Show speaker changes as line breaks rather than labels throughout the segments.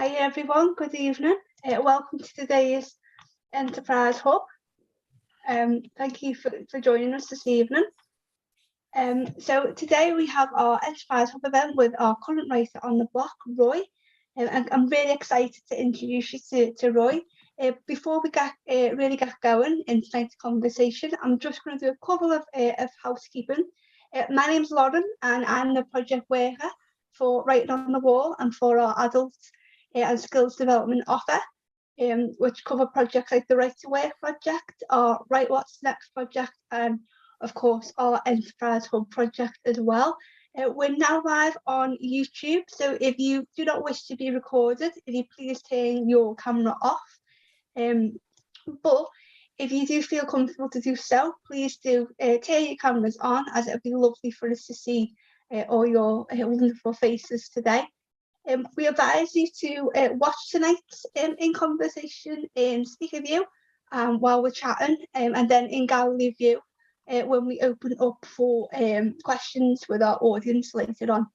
Hi everyone, good evening. Welcome to today's Enterprise Hub. Thank you for joining us this evening. So today we have our Enterprise Hub event with our current writer on the block, Roy. And I'm really excited to introduce you to Roy. Before we really get going in tonight's conversation, I'm just going to do a couple of housekeeping. My name's Lauren and I'm the project worker for Writing on the Wall and for our adults and skills development offer, which cover projects like the Right to Work project, our Write What's Next project, and of course our Enterprise Hub project as well. We're now live on YouTube, so if you do not wish to be recorded, if you please turn your camera off. But if you do feel comfortable to do so, please do turn your cameras on, as it would be lovely for us to see all your wonderful faces today. We advise you to watch tonight's in conversation in speaker view while we're chatting, and then in gallery view when we open up for questions with our audience later on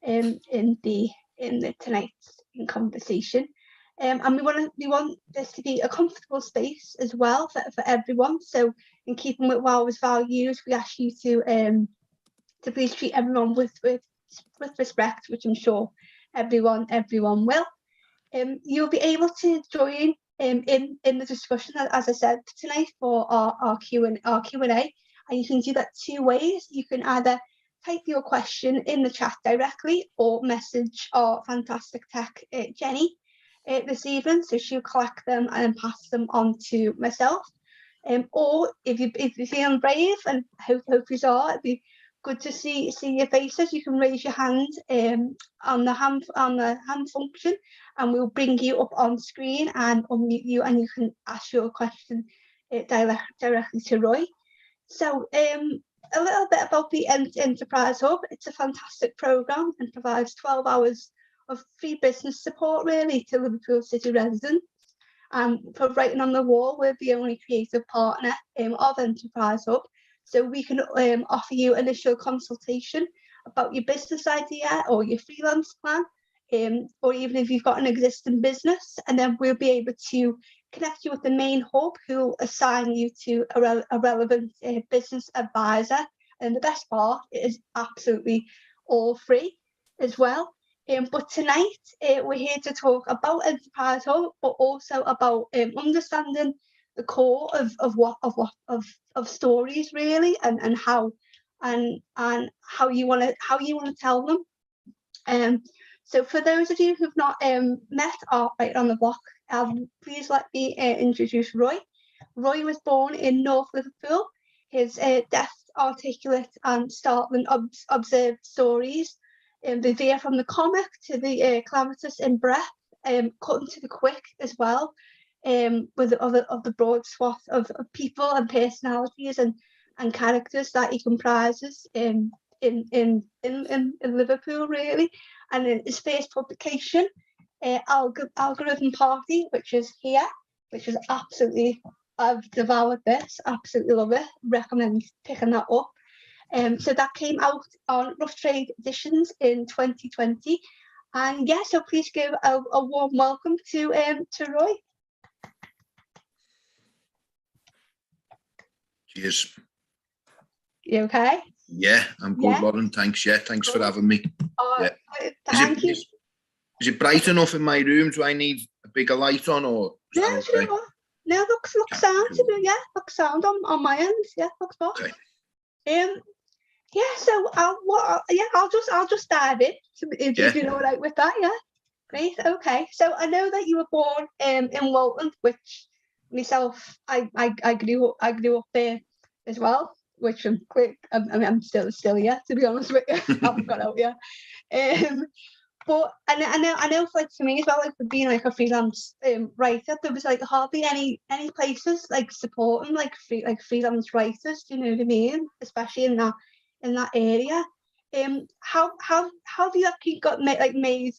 in the tonight's in conversation. And we want this to be a comfortable space as well for everyone. So in keeping with WOW's values, we ask you to please treat everyone with respect, which I'm sure everyone will. You'll be able to join in the discussion, as I said tonight, for our Q&A, and you can do that two ways. You can either type your question in the chat directly or message our fantastic tech Jenny this evening, so she'll collect them and pass them on to myself. Or if you're feeling brave, and hope you are, it'd be good to see your faces. You can raise your hand on the hand function, and we'll bring you up on screen and unmute you, and you can ask your question directly to Roy. So a little bit about the Enterprise Hub. It's a fantastic programme and provides 12 hours of free business support really to Liverpool City residents. For Writing on the Wall, we're the only creative partner of Enterprise Hub. So we can offer you initial consultation about your business idea or your freelance plan, or even if you've got an existing business, and then we'll be able to connect you with the main hub, who will assign you to a relevant business advisor. And the best part, it is absolutely all free as well. But tonight we're here to talk about Enterprise Hub, but also about understanding the core of stories really, and how you want to tell them. So for those of you who've not met our Writer on the Block, please let me introduce Roy. Roy was born in North Liverpool. His deaf, articulate and startling observed stories, they veer from the comic to the calamitous in breath, cutting to the quick as well, with the broad swath of people and personalities and characters that he comprises in Liverpool really. And in his first publication, Algorithm Party, which is here, which is absolutely, I've devoured this, absolutely love it, recommend picking that up. So that came out on Rough Trade Editions in 2020, and yeah, so please give a warm welcome to Roy.
Cheers.
You okay?
Yeah, I'm good, Lauren. Thanks. Yeah, thanks for having me.
Thank you.
Is it bright enough in my room? Do I need a bigger light on, or?
No, okay? No, looks sound to me. Yeah, looks sound on my end. Yeah, looks good. Okay. Yeah. So I'll just dive in. If you know what right with that. Yeah. Great. Okay. So I know that you were born in Walton, which myself I grew up there as well. Which I'm still here, to be honest with you. I haven't got out yet. But I know like for me as well, like for being like a freelance writer, there was like hardly any places like supporting like freelance writers. Do you know what I mean? Especially in that area. How have you actually made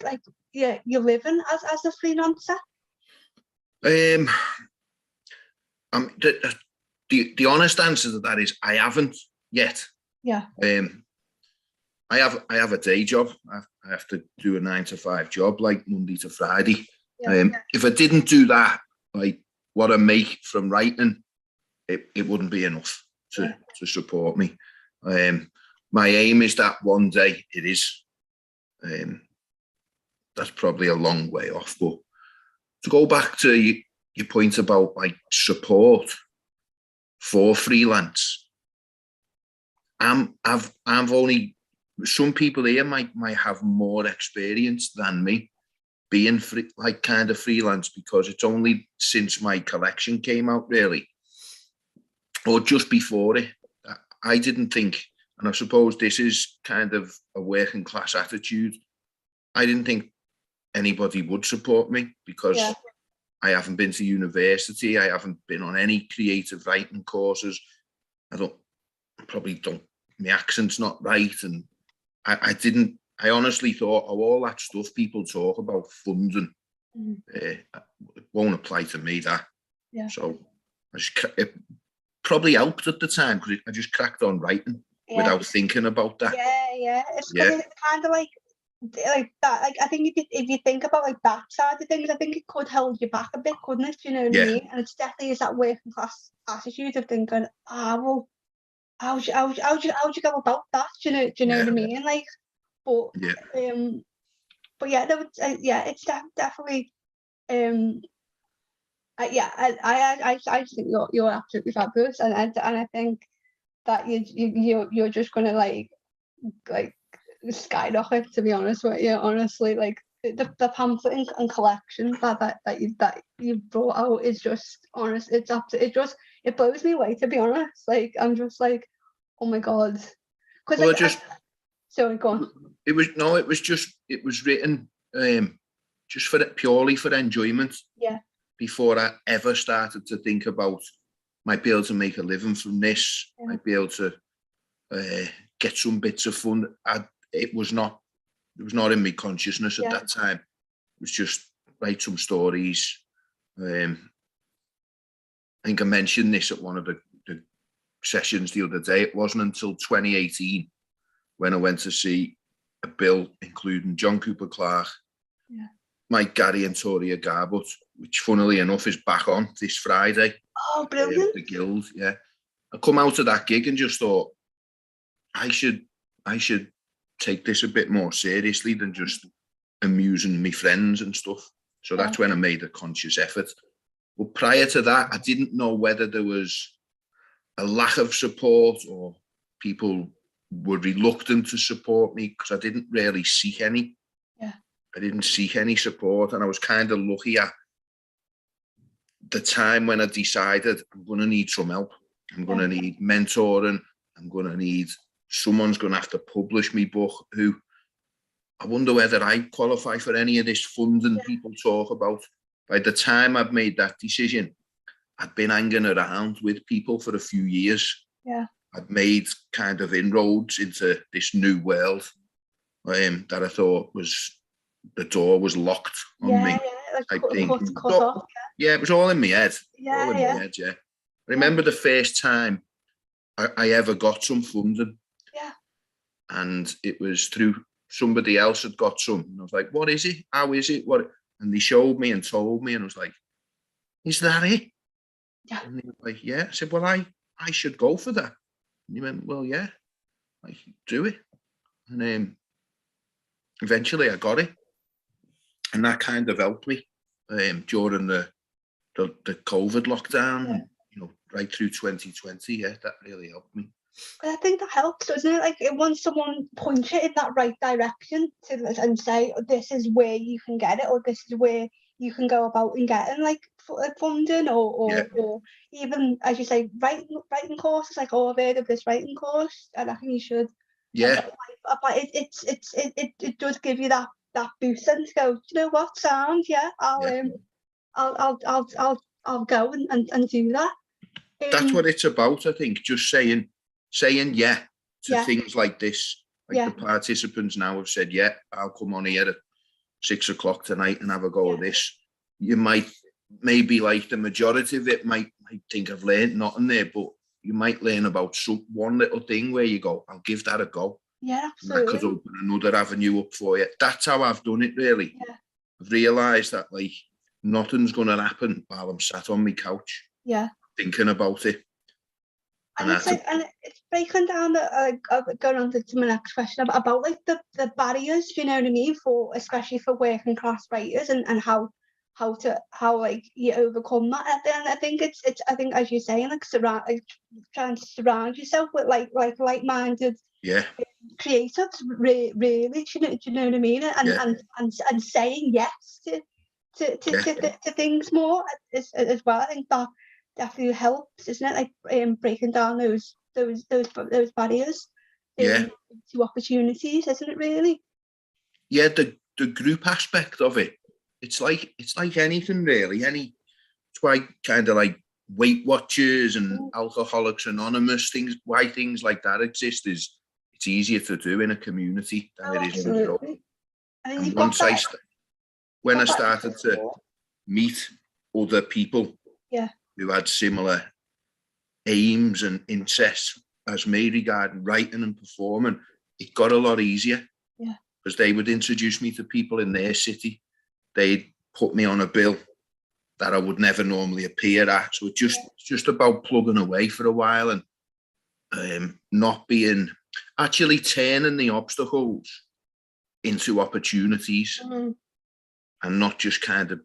your living as a freelancer?
The honest answer to that is I haven't yet.
Yeah.
I have a day job. I have to do a 9 to 5 job, like Monday to Friday. If I didn't do that, like what I make from writing, it wouldn't be enough to support me. My aim is that one day it is. That's probably a long way off, but to go back to your point about like support for freelance, I've only, some people here might have more experience than me being kind of freelance, because it's only since my collection came out, really, or just before it. I didn't think, and I suppose this is kind of a working class attitude, I didn't think anybody would support me, because I haven't been to university, I haven't been on any creative writing courses, my accent's not right, and I honestly thought, all that stuff people talk about funding, it won't apply to me, that. So it probably helped at the time, because I just cracked on writing without thinking about that.
It's kind of like that. Like, I think if you think about like that side of things, I think it could hold you back a bit, couldn't it? Do you know what I mean? And it's definitely is that working class attitude of thinking, well, how'd you go about that? Do you know what I mean? Like, but it's definitely I just think you're absolutely fabulous, and I think that you're just gonna like skyrocket, to be honest with you. Honestly, like the pamphlet and collection that you brought out is just honest. It blows me away, to be honest. Like, I'm just like, oh my god, because sorry, go on.
It was written just purely for enjoyment. Before I ever started to think about, might be able to make a living from this, might be able to get some bits of fun. It was not in my consciousness at that time. It was just write some stories. I think I mentioned this at one of the sessions the other day. It wasn't until 2018 when I went to see a bill including John Cooper Clarke, Mike Gary and Toria Garbutt, which funnily enough is back on this Friday.
Oh, brilliant.
The Guild, I come out of that gig and just thought, I should take this a bit more seriously than just amusing my friends and stuff. So that's when I made a conscious effort. But prior to that, I didn't know whether there was a lack of support or people were reluctant to support me, because I didn't really seek any. I didn't seek any support, and I was kind of lucky at the time when I decided I'm going to need some help. I'm going to need mentoring. I'm going to need someone's going to have to publish my book. Who I wonder whether I qualify for any of this funding people talk about. By the time I'd made that decision, I'd been hanging around with people for a few years. I'd made kind of inroads into this new world that I thought the door was locked on me.
Like cut off.
It was all in my head. I remember the first time I ever got some funding. And it was through somebody else had got some. And I was like, what is it? How is it? What? And they showed me and told me, and I was like, is that it? And they were like, I said, well, I should go for that. And he went, well, I should do it. And eventually I got it. And that kind of helped me during the COVID lockdown, right through 2020. That really helped me.
I think that helps, doesn't it? Like, once someone points it in that right direction and say, this is where you can get it, or this is where you can go about and getting like funding, or even, as you say, writing courses. Like, I've heard of this writing course, and I think you should. But it does give you that boost and to go, you know what, sound, I'll go and do that.
That's what it's about, I think. Just saying to things like this. Like the participants now have said, I'll come on here at 6 o'clock tonight and have a go at this. You maybe like the majority of it might think I've learned nothing there, but you might learn about one little thing where you go, I'll give that a go.
Absolutely.
That could open another avenue up for you. That's how I've done it, really. I've realised that like nothing's going to happen while I'm sat on my couch thinking about it.
And it's breaking down going on to my next question about like the barriers, you know what I mean, for especially for working class writers, and how like you overcome that. And I think it's I think, as you're saying, like trying to surround yourself with like-minded creatives, really, do you know what I mean? And saying yes to things more as well. I think that definitely helps, isn't it? Like breaking down those barriers to opportunities, isn't it? Really?
Yeah, the group aspect of it. It's like anything really. It's why kind of like Weight Watchers and Alcoholics Anonymous things. Why things like that exist is it's easier to do in a community than it is in a group. And once when I started to meet other people who had similar aims and interests as me regarding writing and performing, it got a lot easier.
Yeah.
Because they would introduce me to people in their city. They'd put me on a bill that I would never normally appear at. So it's just about plugging away for a while and actually turning the obstacles into opportunities, and not just kind of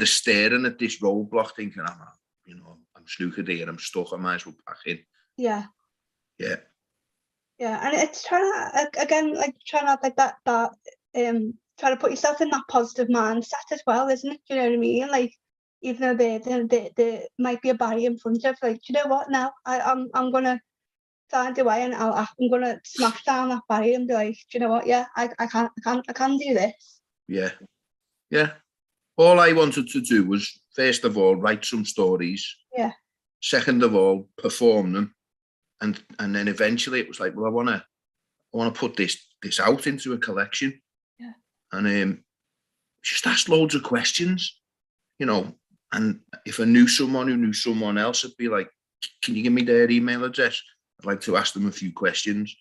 staring at this roadblock thinking, I'm snookered here, I'm stuck, I might as well pack in.
Yeah, and it's trying to have like that trying to put yourself in that positive mindset as well, isn't it? You know what I mean? Like, even though there might be a barrier in front of, like, you know what? Now I'm gonna find a way, and I'm gonna smash down that barrier and be like, do you know what? Yeah, I can do this.
Yeah. All I wanted to do was, first of all, write some stories.
Yeah.
Second of all, perform them, and then eventually it was like, well, I want to put this out into a collection.
Yeah.
And just ask loads of questions, and if I knew someone who knew someone else, I'd be like, can you give me their email address? I'd like to ask them a few questions.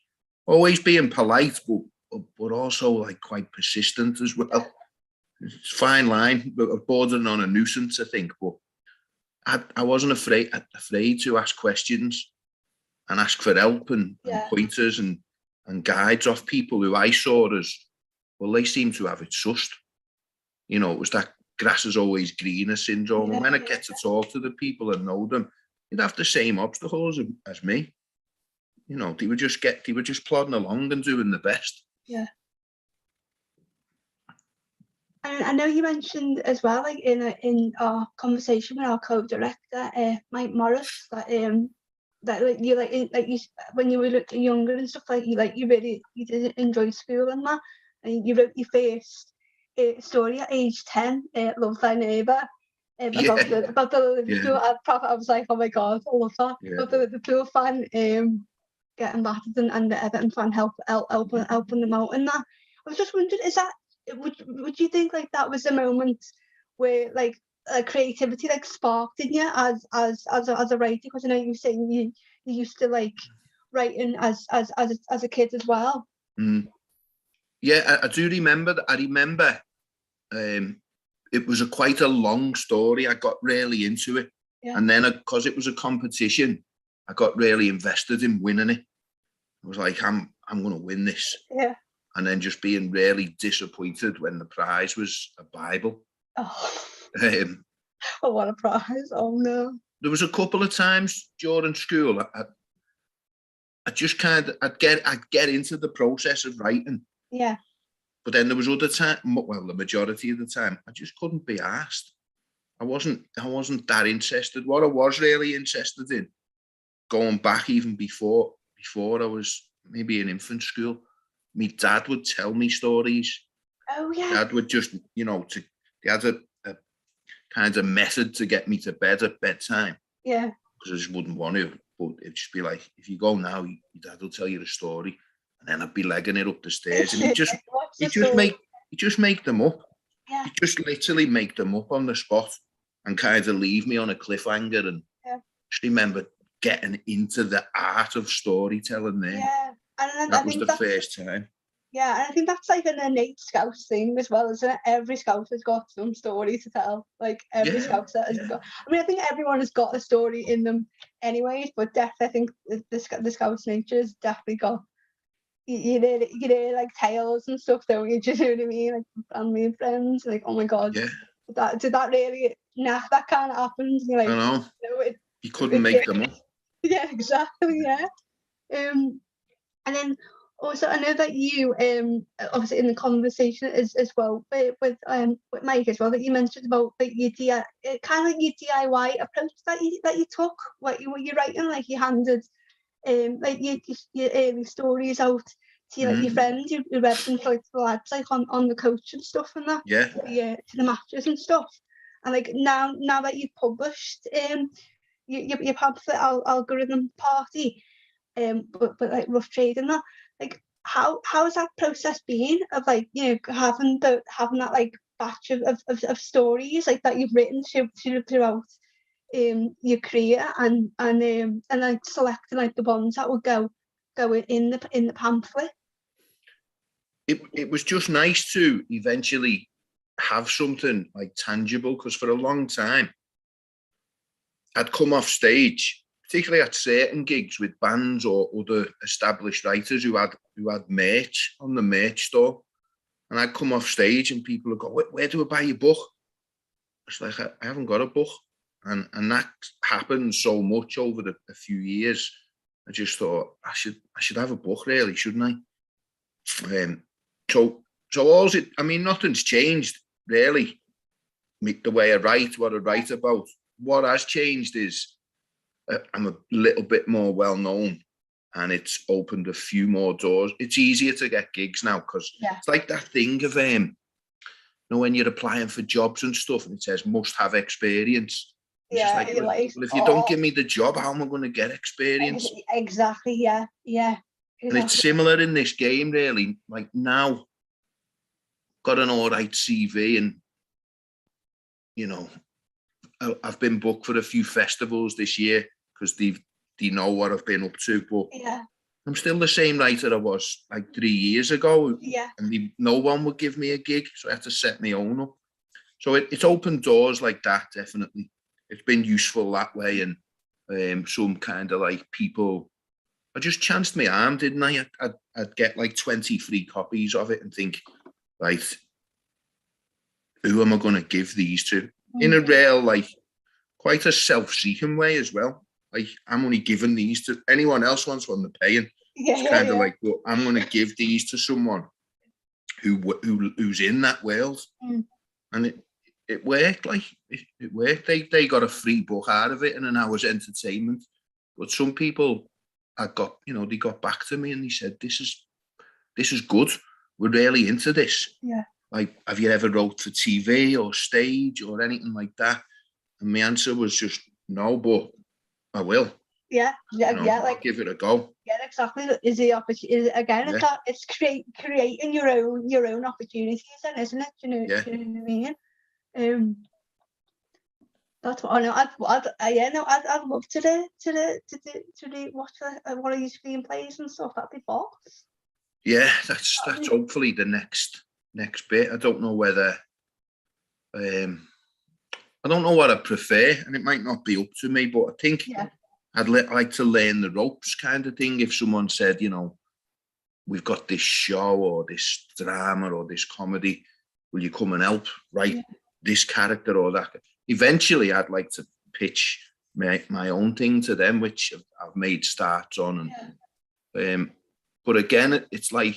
Always being polite, but also like quite persistent as well. Yeah. It's a fine line, but bordering on a nuisance, I think. But I wasn't afraid to ask questions and ask for help and pointers and guides off people who I saw as, well, they seem to have it sussed. It was that grass is always greener syndrome. And when I get to talk to the people and know them, they'd have the same obstacles as me. They were just plodding along and doing the best.
Yeah. And I know you mentioned as well, like in our conversation with our co-director, Mike Morris, that when you were younger and stuff, you did enjoy school and that, and you wrote your first story at age 10, Love Thy Neighbour, about the Liverpool. I was like, oh my god, I love that. About the Liverpool fan getting battered and the Everton fan helping them out and that. I was just wondering, would you think like that was the moment where like creativity like sparked in you as a writer? Because I know you were saying you used to like writing as a kid as well.
Yeah, I do remember that. I remember it was quite a long story. I got really into it, and then because it was a competition, I got really invested in winning it. I was like, I'm going to win this.
Yeah.
And then just being really disappointed when the prize was a Bible.
Oh, what a prize! Oh no.
There was a couple of times during school I just I'd get into the process of writing.
Yeah.
But then there was other time, well, the majority of the time, I just couldn't be asked. I wasn't that interested. What I was really interested in, going back even before I was maybe in infant school, my dad would tell me stories.
Oh yeah.
Dad would just, he had a kind of method to get me to bed at bedtime.
Yeah.
Because I just wouldn't want to. But it'd just be like, if you go now, your dad will tell you the story, and then I'd be legging it up the stairs, and he just make them up.
Yeah.
He just literally make them up on the spot and kind of leave me on a cliffhanger. And just remember getting into the art of storytelling there.
Yeah.
And that was the first time.
Yeah, and I think that's like an innate Scouse thing as well, isn't it? Every Scouse has got some story to tell. Like every Scouse has got. I mean, I think everyone has got a story in them, anyways. But definitely, I think the Scouse nature has definitely got. You hear like tales and stuff, don't you? Do you know what I mean? Like family and friends, like, oh my god,
Yeah.
did that really? Nah, that kind of happened. You're like,
I know.
no,
You couldn't make them up.
Yeah, exactly. Yeah. And then also I know that you obviously in the conversation as well with Mike as well, that you mentioned about like your kind of like your DIY approach that you took, what you're writing, like you handed like your early stories out to like your friends, you read them to like the lads like on the coach and stuff and that,
Yeah.
to the matches and stuff. And like now that you've published your pamphlet algorithm party, but like rough trade and that, like how has that process been of like, you know, having that like batch of stories like that you've written throughout your career, and like selecting like the ones that would go in the pamphlet?
It was just nice to eventually have something like tangible, because for a long time I'd come off stage, particularly at certain gigs with bands or other established writers who had merch on the merch store, and I'd come off stage and people would go, "Where do I buy your book?" It's like, I haven't got a book, and that happened so much over a few years. I just thought I should have a book, really, shouldn't I? So all's it. I mean, nothing's changed really. The way I write, what I write about. What has changed is I'm a little bit more well known, and it's opened a few more doors. It's easier to get gigs now, because it's like that thing of you know, when you're applying for jobs and stuff, and it says must have experience. It's just like, well, if you don't give me the job, how am I going to get experience?
Exactly. Yeah. Exactly.
And it's similar in this game, really. Like now, got an all right CV, and you know, I've been booked for a few festivals this year because they know what I've been up to. But I'm still the same writer I was like 3 years ago.
Yeah.
And no one would give me a gig, so I had to set my own up. So it's opened doors like that, definitely. It's been useful that way. And some kind of like people, I just chanced my arm, didn't I? I'd get like 20 free copies of it and think, right, who am I going to give these to? In a real, like, quite a self-seeking way as well. Like, I'm only giving these to anyone else wants one, they're paying. It's kind of like, well, I'm going to give these to someone who's in that world. And it worked. Like, it worked. They got a free book out of it and an hour's entertainment. But some people, they got back to me and they said, this is good. We're really into this.
Yeah.
Like, have you ever wrote for TV or stage or anything like that? And my answer was just no, but I will.
Yeah. Like,
I'll give it a go.
Yeah, exactly. Is the opportunity again? It's creating your own opportunities, then, isn't it? Do you know what I mean? That's what I know. I'd love to watch one of these screenplays and stuff. That'd be boss.
Yeah, that's hopefully the next bit. I don't know whether I don't know what I prefer, and it might not be up to me, but I think I'd like to learn the ropes, kind of thing. If someone said, you know, we've got this show or this drama or this comedy, will you come and help write this character or that? Eventually, I'd like to pitch my own thing to them, which I've made starts on. And but again, it's like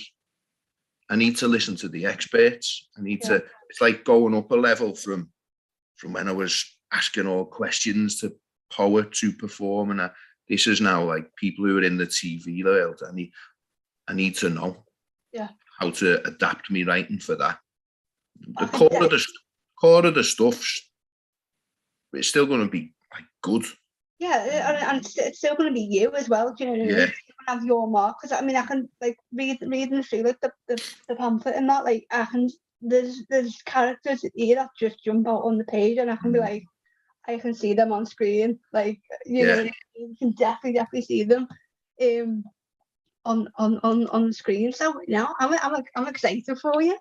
I need to listen to the experts. I need to. It's like going up a level from when I was asking all questions to poet to perform, and this is now like people who are in the TV world. I need to know how to adapt me writing for that. The core of the stuff, it's still going to be like good.
Yeah, and it's still going to be you as well. Do you know what I mean? You can have your mark, because I mean, I can like reading through like the pamphlet and that, like I can. There's characters here that just jump out on the page, and I can be like, I can see them on screen. Like, you know, you can definitely see them. on the screen. So you know, I'm excited for you.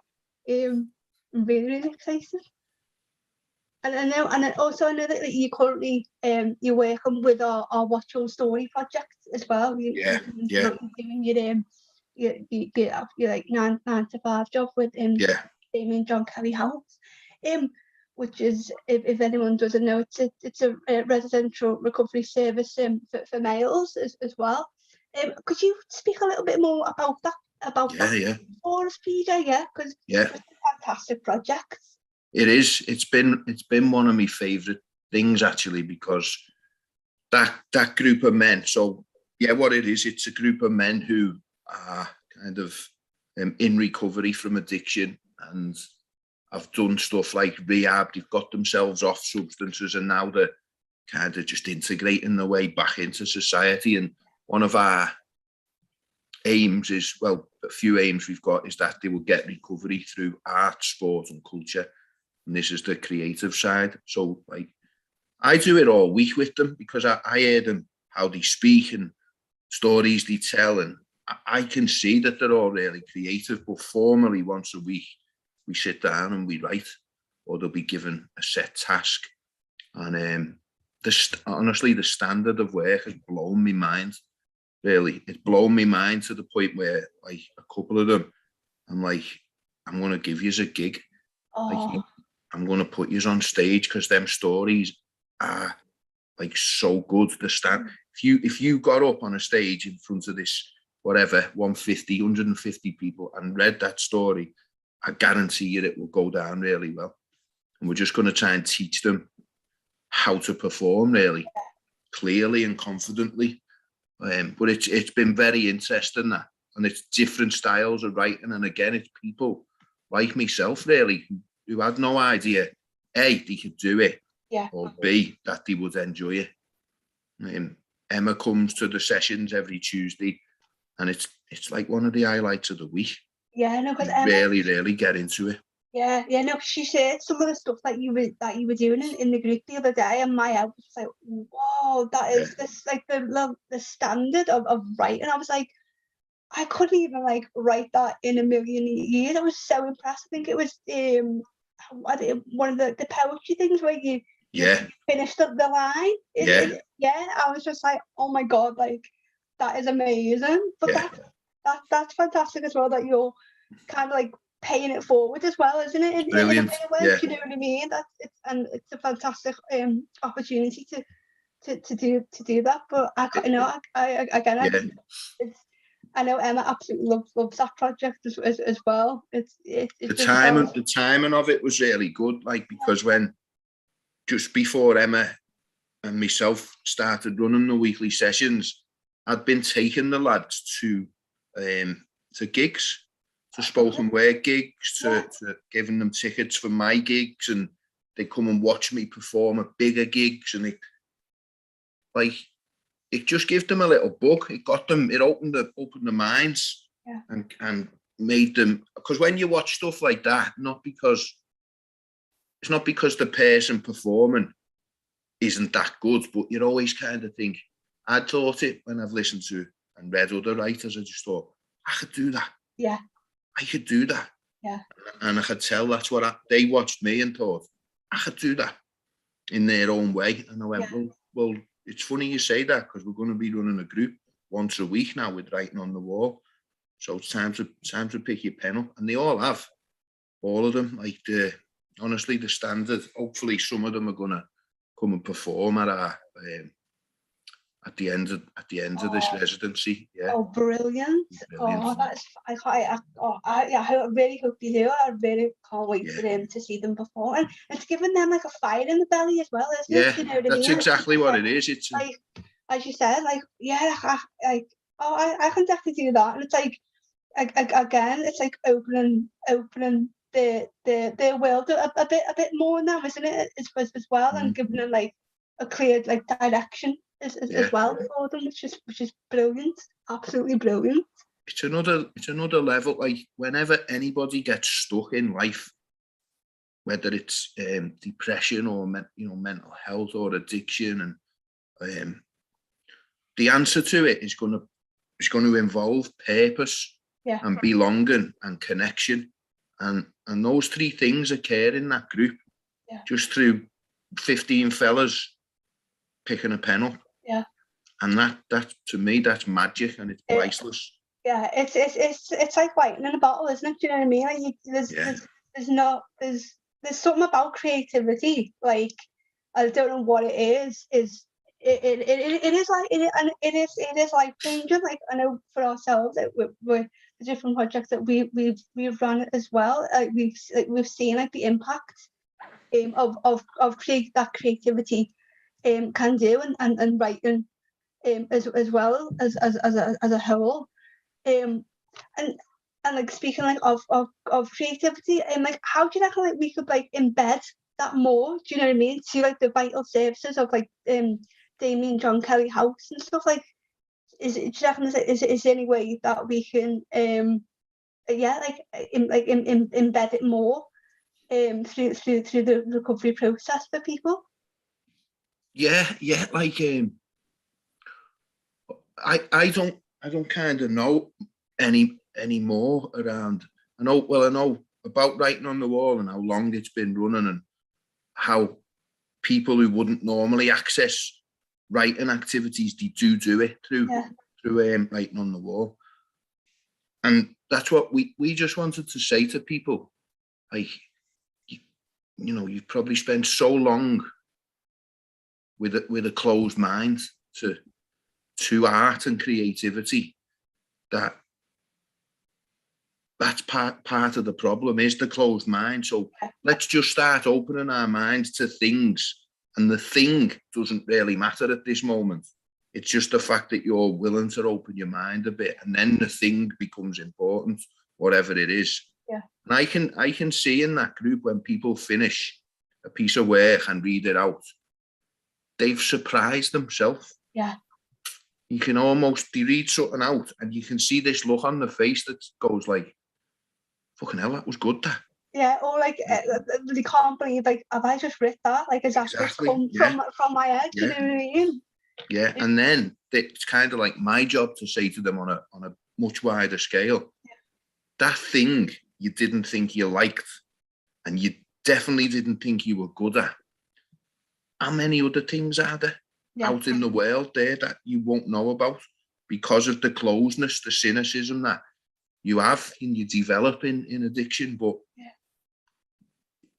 I'm really excited. And I know, and also I know that you currently you're working with our Watch Your Story project as well.
Yeah.
You're doing your like 9 to 5 job with Damien John Kelly House, which is, if anyone doesn't know, it's a residential recovery service for males as well. Could you speak a little bit more about that for us, PJ? Yeah, because it's a fantastic project.
It is. It's been one of my favourite things, actually, because that group of men. So yeah, what it is, it's a group of men who are kind of in recovery from addiction, and have done stuff like rehab. They've got themselves off substances, and now they're kind of just integrating their way back into society. And one of our aims is, well, a few aims we've got, is that they will get recovery through art, sport and culture. And this is the creative side. So like, I do it all week with them, because I hear them, how they speak and stories they tell, and I can see that they're all really creative. But formally, once a week, we sit down and we write, or they'll be given a set task. And honestly, the standard of work has blown my mind. Really, it's blown my mind to the point where, like, a couple of them, I'm like, I'm going to give you a gig. Like, I'm going to put you on stage, because them stories are like so good. If you got up on a stage in front of this, whatever, 150 people and read that story, I guarantee you it will go down really well. And we're just going to try and teach them how to perform really clearly and confidently. But it's been very interesting, that, and it's different styles of writing. And again, it's people like myself really who had no idea, A, they could do it, or B, that they would enjoy it. Emma comes to the sessions every Tuesday, and it's like one of the highlights of the week.
Yeah, no, because Emma
really get into it.
Yeah, no, she shared some of the stuff that you were doing in the group the other day, and my head was like, "Whoa, that is this like the standard of writing." I was like, I couldn't even like write that in a million years. I was so impressed. I think it was one of the poetry things where you finished the line. I was just like, oh my god, like that is amazing. But that's fantastic as well, that you're kind of like paying it forward as well, isn't it? In a way, do you know what I mean? It's a fantastic opportunity to do that. But I know Emma absolutely loves that project as well.
The timing of it was really good, like, because when just before Emma and myself started running the weekly sessions, I'd been taking the lads to gigs, to spoken word gigs, to giving them tickets for my gigs, and they come and watch me perform at bigger gigs, and it just gave them a little bug. It opened their minds, and made them, because when you watch stuff like that, it's not because the person performing isn't that good, but you always kind of think, I thought it when I've listened to and read other writers, I just thought, I could do that.
Yeah.
I could do that.
Yeah.
And I could tell that's what they watched me and thought, I could do that in their own way. And I went, well, it's funny you say that, because we're going to be running a group once a week now with writing on the wall. So it's time to pick your pen up. And they all have, all of them. Like, honestly, the standard, hopefully some of them are going to come and perform at the end of this residency. Yeah.
Oh, brilliant. I really hope you do. I really can't wait for them to see them perform. And it's giving them like a fire in the belly as well, isn't it? You know what I mean?
That's exactly what it is. It's
like, as you said, like, I can definitely do that. And it's like, again, it's like opening their world a bit more now, isn't it? As well, and giving them like a clear like direction as well for them, which is brilliant, absolutely brilliant.
It's another level. Like, whenever anybody gets stuck in life, whether it's depression or mental health or addiction, and the answer to it is going to it's going to involve purpose and belonging and connection. And those three things occur in that group just through 15 fellas picking a pen up.
Yeah.
And that to me, that's magic, and it's priceless.
Yeah, it's like lightning in a bottle, isn't it? Do you know what I mean? Like there's something about creativity. Like, I don't know what it is. It is like it is life changing. Like, I know for ourselves, like, with the different projects that we've run as well. We've seen like the impact of creativity can do, and writing as well as a whole. And like, speaking like of creativity, and like, how do you reckon like we could like embed that more? Do you know what I mean? To like the vital services of like Damien John Kelly House and stuff. Like, do you reckon is there any way that we can embed it more through the recovery process for people?
Yeah, like I don't kind of know any more around. I know about Writing on the Wall and how long it's been running, and how people who wouldn't normally access writing activities, they do it through Writing on the Wall. And that's what we just wanted to say to people. Like, you know, you've probably spent so long with a closed mind to art and creativity, that's part of the problem, is the closed mind. So let's just start opening our minds to things, and the thing doesn't really matter at this moment. It's just the fact that you're willing to open your mind a bit, and then the thing becomes important, whatever it is.
Yeah.
And I can see in that group, when people finish a piece of work and read it out, they've surprised themselves.
Yeah.
You can almost, they read something out and you can see this look on the face that goes like, fucking hell, that was good, that.
Yeah, or like, they can't believe, like, have I just written that? Like, has that just come from my head? Do you know what I mean?
Yeah, and then it's kind of like my job to say to them on a much wider scale, that thing you didn't think you liked, and you definitely didn't think you were good at, how many other things are there out in the world there that you won't know about because of the closeness, the cynicism that you have and you develop in addiction? But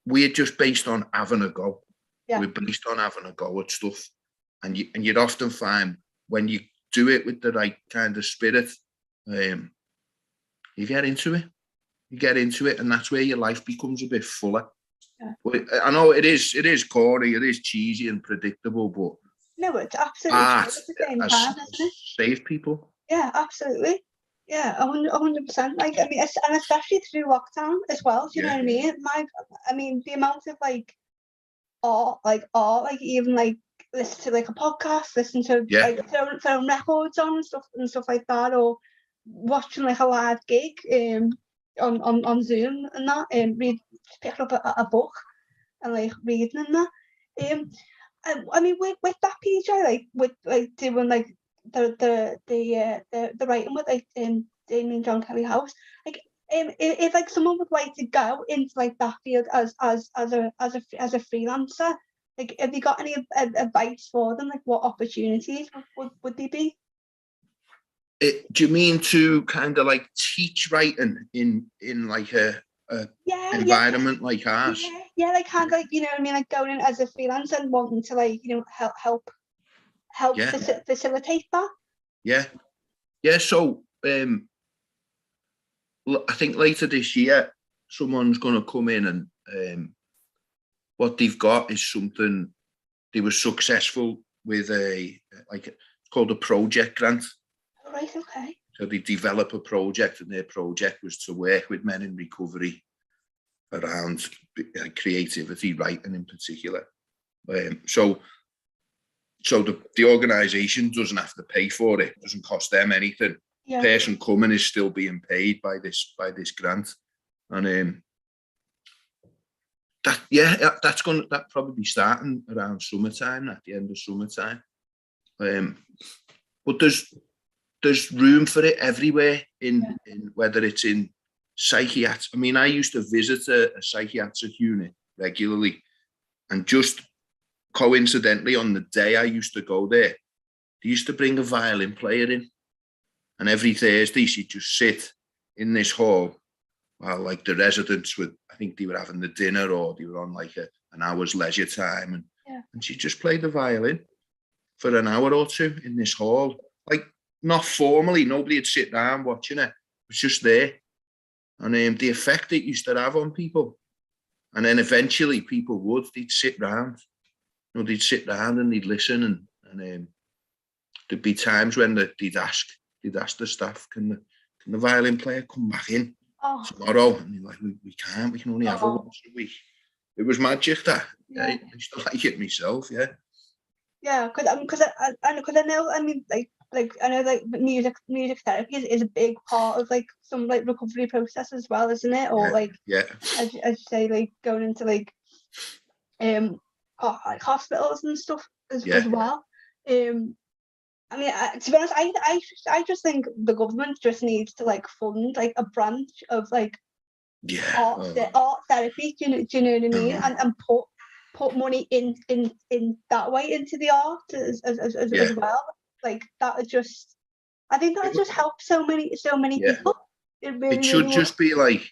we're just based on having a go. We're based on having a go at stuff. And you'd often find when you do it with the right kind of spirit, you get into it. And that's where your life becomes a bit fuller. Yeah. But I know it is corny, it is cheesy and predictable, but
no, it's absolutely true at the same time, isn't it?
Save people.
Yeah, absolutely. Yeah, 100%. Like, I mean, and especially through lockdown as well. Do you know what I mean? The amount of like art, like even like listen to like a podcast, listen to like throwing records on and stuff like that, or watching like a live gig on Zoom and that, and pick up a book and like reading and that. I mean, with that, PJ, like with like doing like the writing with like Damien John Kelly House, like if like someone would like to go into like that field as a freelancer, like, have you got any advice for them? Like, what opportunities would they be?
Do you mean to kind of like teach writing in like a environment like ours?
Yeah, like kind of like, you know what I mean, like going in as a freelancer and wanting to like, you know, help facilitate that.
Yeah. So I think later this year someone's going to come in and what they've got is something they were successful with, it's called a project grant.
Oh, right, okay.
So they develop a project, and their project was to work with men in recovery around creativity, writing in particular. So the organisation doesn't have to pay for it. It doesn't cost them anything. Yeah. The person coming is still being paid by this grant, and that probably be starting around summertime, at the end of summertime. But there's room for it everywhere in whether it's in psychiatric. I mean, I used to visit a psychiatric unit regularly, and just coincidentally on the day I used to go there, they used to bring a violin player in, and every Thursday she'd just sit in this hall while like the residents would, I think they were having the dinner or they were on like an hour's leisure time, and she just played the violin for an hour or two in this hall, like not formally, nobody would sit down watching it, it was just there. And the effect it used to have on people, and then eventually people they'd sit round, they'd sit round and they'd listen, and there'd be times when they'd ask the staff, can the violin player come back in tomorrow? And they're like, we can't, we can only have her once a week. It was magic, that. I used to like it myself,
because I know, I mean, like I know, like music therapy is a big part of like some like recovery process as well, isn't it? Or like as you say, like going into like like hospitals and stuff as well. I mean, to be honest, I just think the government just needs to like fund like a branch of like art therapy. Do you know what I mean? And put money in that way into the art as well. Like that would just, I think that would just help so many people. It
should just be like,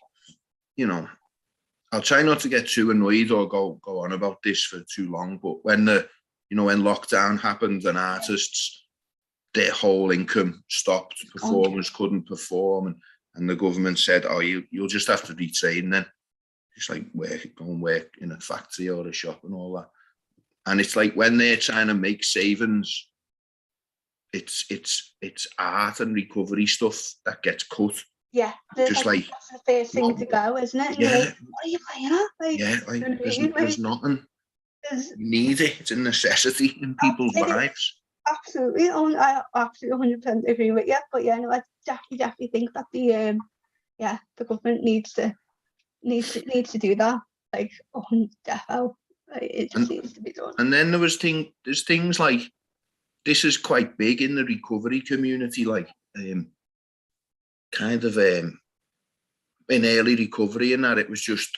I'll try not to get too annoyed or go on about this for too long, but when when lockdown happened and artists, their whole income stopped, performers couldn't perform, and the government said, you'll just have to retrain then, just like go and work in a factory or a shop and all that. And it's like when they're trying to make savings, it's art and recovery stuff that gets cut.
Yeah,
just like
that's the first thing to go, isn't it?
Yeah.
Like, what are you playing at? Like,
there's nothing. You need it. It's a necessity in people's lives.
Absolutely, I absolutely 100% agree with you. But no, I definitely think that the government needs to do that. Like, defo, it just needs to be done.
And then there's things like, this is quite big in the recovery community, like kind of in early recovery, and that it was just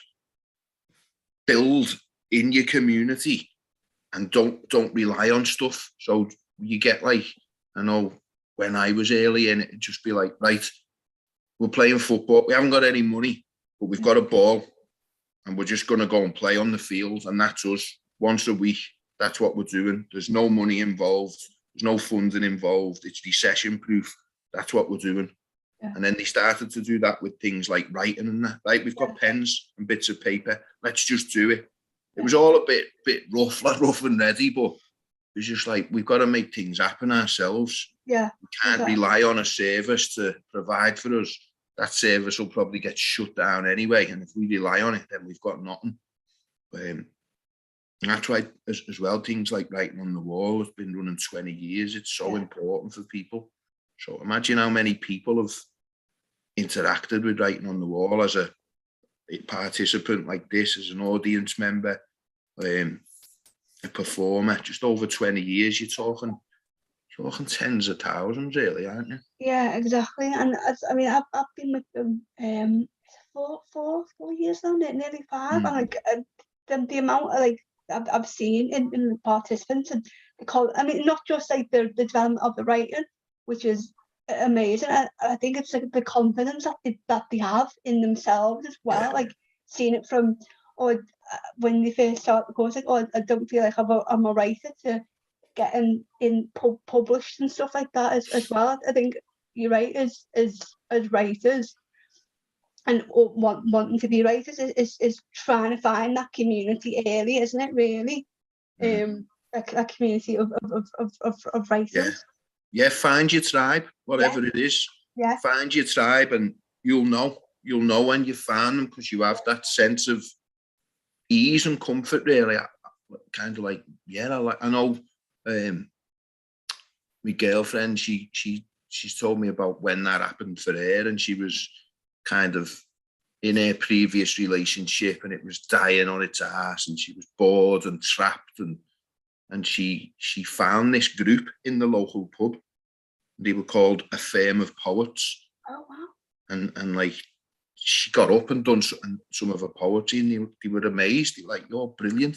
build in your community and don't rely on stuff. So you get like, I know when I was early in, it'd just be like, right, we're playing football, we haven't got any money, but we've got a ball and we're just going to go and play on the field, and that's us once a week. That's what we're doing. There's no money involved, there's no funding involved, it's recession proof. That's what we're doing. And then they started to do that with things like writing and that. Right, we've got pens and bits of paper, let's just do it. It was all a bit rough, like rough and ready, but it was just like, we've got to make things happen ourselves. We can't rely on a service to provide for us. That service will probably get shut down anyway, and if we rely on it, then we've got nothing. And that's why as well, things like writing on the wall has been running 20 years. It's so important for people. So imagine how many people have interacted with writing on the wall as a participant like this, as an audience member, a performer. Just over 20 years, you're talking tens of thousands, really, aren't you?
Yeah, exactly. And I mean, I've been with them 4 years now, nearly 5. And like the amount of like I've seen in the participants, and I mean, not just like the development of the writing, which is amazing. I think it's like the confidence that they have in themselves as well. Like seeing it from, when they first start the course, like, I don't feel like I'm a writer, to getting in published and stuff like that as well. I think you're right, as writers and wanting to be writers is trying to find that community early, isn't it, really? A community of writers.
Find your tribe, whatever it is. Find your tribe, and you'll know when you found them, because you have that sense of ease and comfort, really. Kind of like, I know my girlfriend, she's told me about when that happened for her, and she was kind of in her previous relationship and it was dying on its ass, and she was bored and trapped, and she found this group in the local pub They were called A Firm of Poets.
Oh wow.
And like, she got up and done some of her poetry, and they were amazed. They were like, "You're brilliant."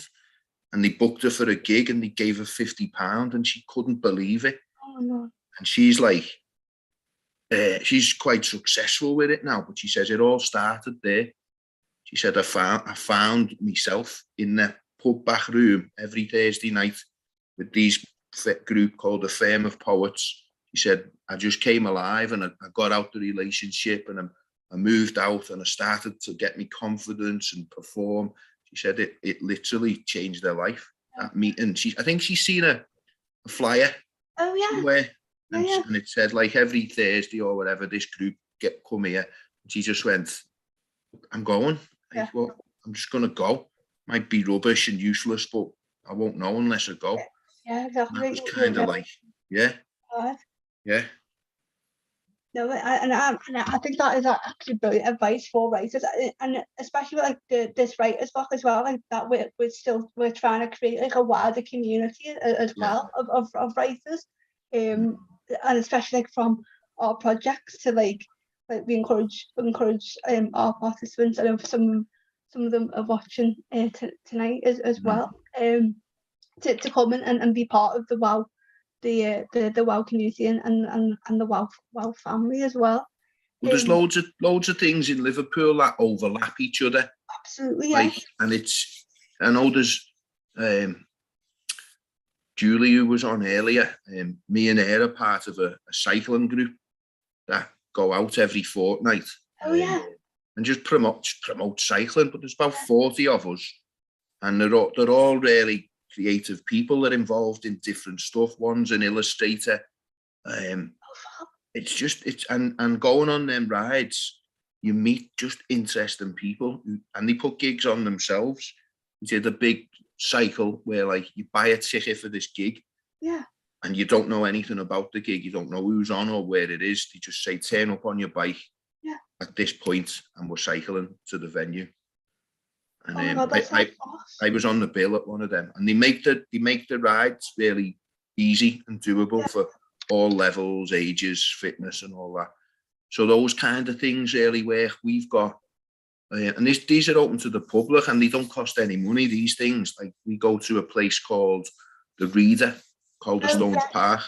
And they booked her for a gig, and they gave her £50, and she couldn't believe it.
Oh no.
And she's like, she's quite successful with it now, but she says it all started there. She said, I found myself in the pub back room every Thursday night with these group called A Firm of Poets. She said, I just came alive, and I got out the relationship, and I moved out, and I started to get me confidence and perform. She said it literally changed their life. That meeting, I think she's seen a flyer.
Oh yeah.
Somewhere, and,
Yeah.
and it said like every Thursday or whatever, this group come here. And she just went, I'm going.
Yeah.
Well, I'm just gonna go. Might be rubbish and useless, but I won't know unless I go.
Yeah, exactly.
And that was kind of like, yeah.
God.
Yeah.
No, I think that is actually brilliant advice for writers, and especially with like this writers block as well. Like that, we're trying to create like a wider community as well of writers, and especially like from our projects to like we encourage our participants. I know some of them are watching tonight as well, to come in and be part of the WoW. The WoW community and the WoW family as well.
Well, there's loads of things in Liverpool that overlap each other.
Absolutely, yeah.
Like, and I know there's Julie, who was on earlier. Me and her are part of a cycling group that go out every fortnight.
Oh yeah.
And just promote cycling. But there's about 40 of us, and they're all really creative people that are involved in different stuff. One's an illustrator. It's and going on them rides, you meet just interesting people, and they put gigs on themselves. We did a big cycle where like you buy a ticket for this gig, and you don't know anything about the gig. You don't know who's on or where it is. They just say turn up on your bike at this point, and we're cycling to the venue. And I was on the bill at one of them, and they make the rides really easy and doable for all levels, ages, fitness, and all that. So those kind of things really work. We've got, and these are open to the public, and they don't cost any money. These things, like we go to a place called the Reader, Calderstones Park.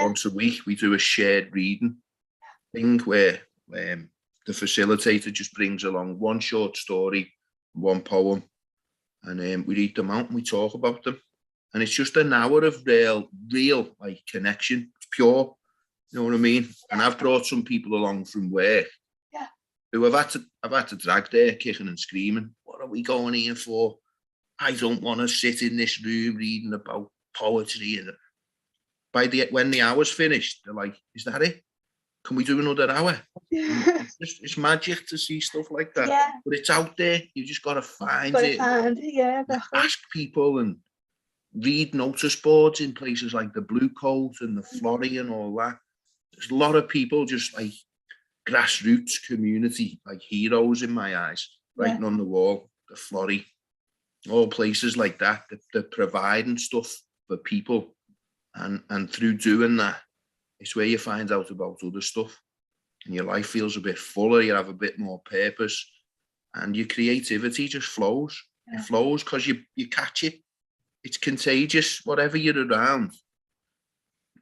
Once a week, we do a shared reading thing where the facilitator just brings along one short story, one poem, and we read them out and we talk about them, and it's just an hour of real like connection. It's pure, you know what I mean? And I've brought some people along from work who I've had to drag there kicking and screaming. What are we going here for? I don't want to sit in this room reading about poetry. And when the hour's finished, they're like, is that it? Can we do another hour? It's magic to see stuff like that. But it's out there. You just got to find it. Ask people and read notice boards in places like the Blue Coat and the Florrie and all that. There's a lot of people just like grassroots community, like heroes in my eyes, writing on the wall, the Florrie, all places like that. They're providing stuff for people. And through doing that, it's where you find out about other stuff, and your life feels a bit fuller. You have a bit more purpose, and your creativity just flows. It flows because you catch it. It's contagious. Whatever you're around,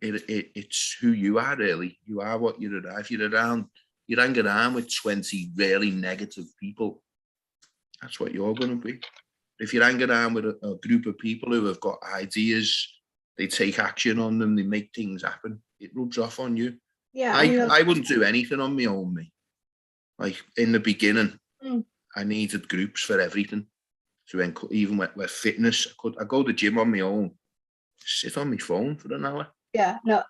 it's who you are. Really, you are what you're around. If you're hanging around with 20 really negative people, that's what you're going to be. If you're hanging around with a group of people who have got ideas, they take action on them, they make things happen, it rubs off on you. I wouldn't do anything on my own, me. Like in the beginning, I needed groups for everything. So even with fitness, I go to the gym on my own, sit on my phone for an hour.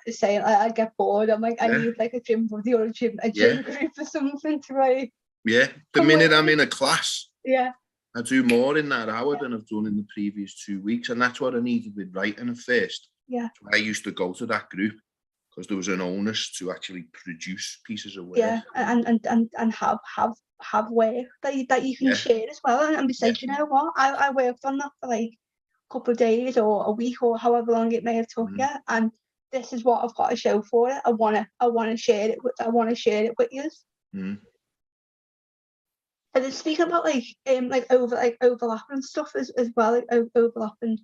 Saying I get bored. I'm like, I need like a gym buddy or a gym group or something to write.
The minute I'm in a class,
I
do more in that hour than I've done in the previous 2 weeks, and that's what I needed with writing at first. So I used to go to that group because there was an onus to actually produce pieces of work.
And have work that you can share as well, and be like, you know what, I worked on that for like a couple of days or a week or however long it may have took you, and this is what I've got to show for it. I wanna share it with you.
Mm.
And then speaking about overlapping stuff as well, like overlapping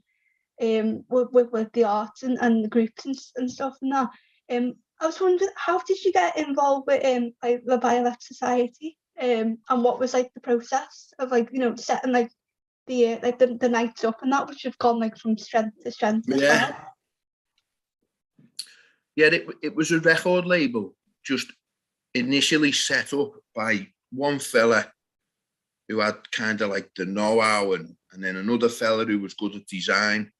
with the arts and the groups and stuff and that. I was wondering, how did you get involved with like the Violet Society? And what was like the process of like, you know, setting like the nights up and that, which have gone like from strength to strength as well?
Yeah, it was a record label just initially set up by one fella who had kind of like the know-how, and then another fella who was good at design,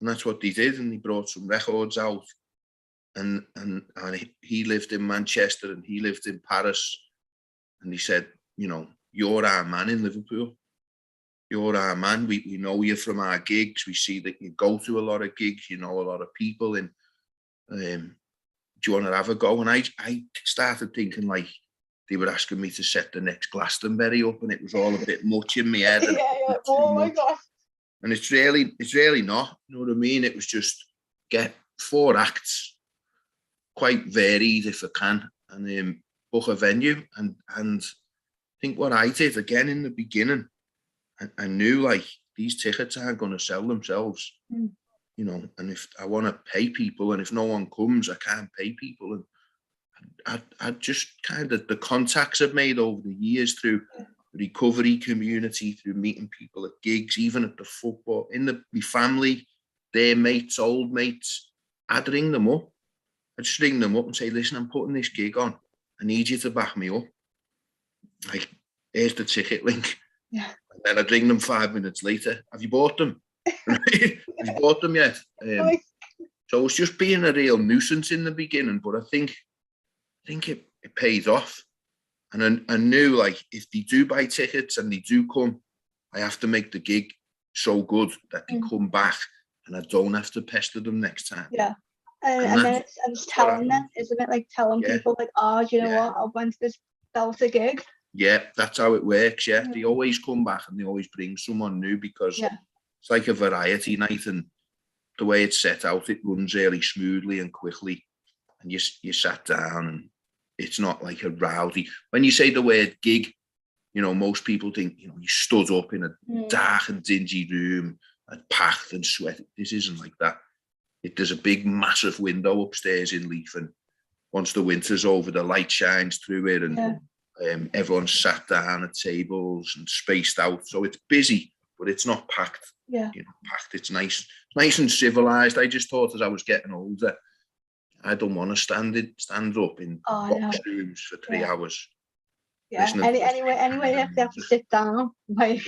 and that's what they did. And they brought some records out, and he lived in Manchester and he lived in Paris, and he said, you know, you're our man in Liverpool. You're our man. We know you from our gigs. We see that you go to a lot of gigs. You know a lot of people, and do you want to have a go? And I started thinking like they were asking me to set the next Glastonbury up, and it was all a bit much in my head.
Yeah. Oh my God.
And it's really not. You know what I mean? It was just get 4 acts, quite varied if I can, and book a venue. And I think what I did again in the beginning, I knew like these tickets aren't going to sell themselves. You know, and if I want to pay people, and if no one comes, I can't pay people. And I just kind of, the contacts I've made over the years through the recovery community, through meeting people at gigs, even at the football, my family, their mates, old mates, I'd ring them up. I'd just ring them up and say, listen, I'm putting this gig on. I need you to back me up. Like, here's the ticket link.
Yeah. And
then I'd ring them 5 minutes later. Have you bought them? Have you bought them yet? So it's just being a real nuisance in the beginning, but I think it pays off. And I knew like if they do buy tickets and they do come, I have to make the gig so good that they come back, and I don't have to pester them next time.
Yeah. And then it's telling them, isn't it? Like telling people like, oh, do you know what? I went to this belter gig.
Yeah, that's how it works. Yeah, they always come back and they always bring someone new, because it's like a variety night, and the way it's set out, it runs really smoothly and quickly, and you sat down, and it's not like a rowdy. When you say the word gig, you know, most people think, you know, you stood up in a dark and dingy room and packed and sweaty. This isn't like that. There's a big, massive window upstairs in Leith, and once the winter's over, the light shines through it, and everyone's sat down at tables and spaced out. So it's busy, but it's not packed.
Yeah,
you know, packed. It's nice and civilized. I just thought as I was getting older, I don't want to stand up in box rooms for 3 hours.
Yeah, anyway, they have to sit down. Like,